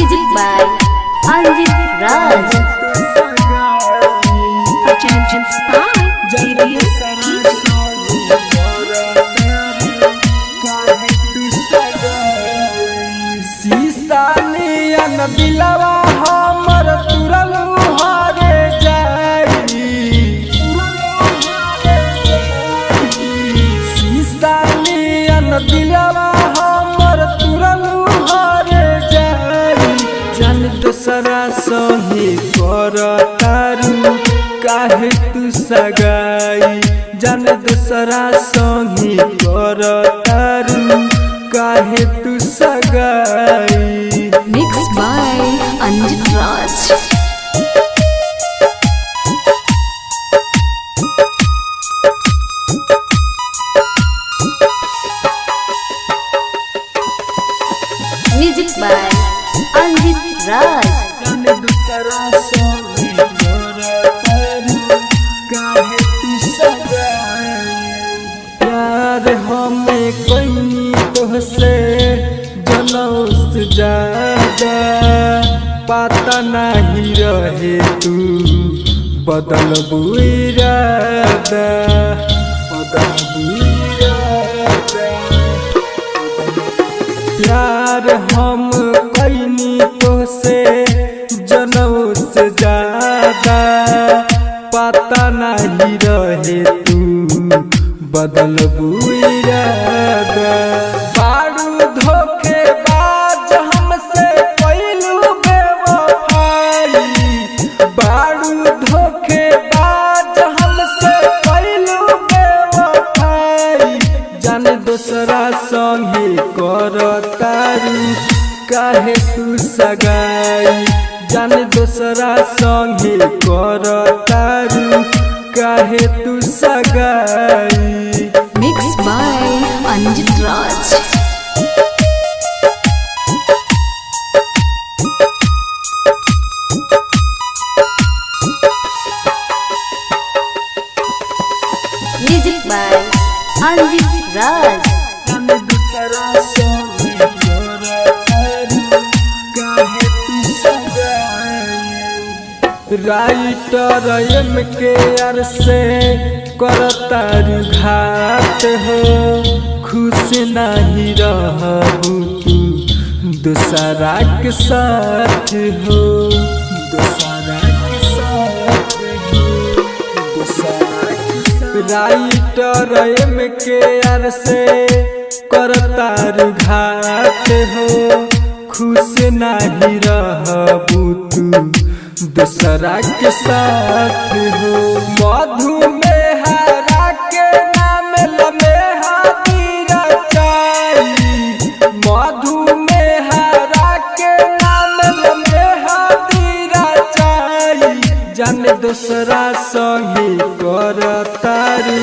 Music by Anjit Raj. Productions by JBS सीसानियन दिलवा हमर तुरलू हारे जाई। सीसानियन दिलवा हमर तुरलू हारे जाई। जान दोसरा संगे करतारू काहे तू सगाई। जान दोसरा संगे करतारू काहे तू सगाई। Mixed by Anjit Raj. Music by Anjit Raj. जाने दूसरा संगे करतारू काहे तू सगाई। प्यार हमें कहीं तोहसे जनों से ज्यादा पता नहीं रहे तू बदल बुइरादा। प्यार हम कहीं तोहसे जनों से ज्यादा पता नहीं रहे तू बदल बुइरादा। बारू धोखेबाज हमसे कइलू बेवफाई। बारू धोखेबाज हमसे कइलू बेवफाई। जाने दोसरा संगे करतारू काहे तू सगाई। जाने दोसरा संगे करतारू काहे तू सगाई। Mixed by Anjit Raj. Music by Anjit Raj. जाने दूसरा संगे करतारू काहे तू सगाई। राइटर MKR से करतारू घात हो खुश नहीं रहबू तू दूसरा के साथ हो। दूसरा के साथ हो। राइटर MKR से करतारू घात हो खुश नहीं रहबू तू दूसरा के साथ हो। मधु में हरा के नाम लमेहा दीरा चाई। मधु में हरा के नाम लमेहा दीरा चाई। जाने दोसरा संगे करतारू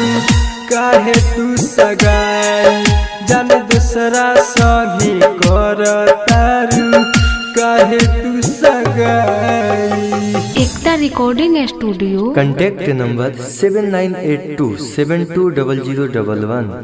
काहे तू सगाई। जाने दोसरा संगे करतारू काहे तू सगाई। एकता रिकॉर्डिंग स्टूडियो। Contact number 7982720011.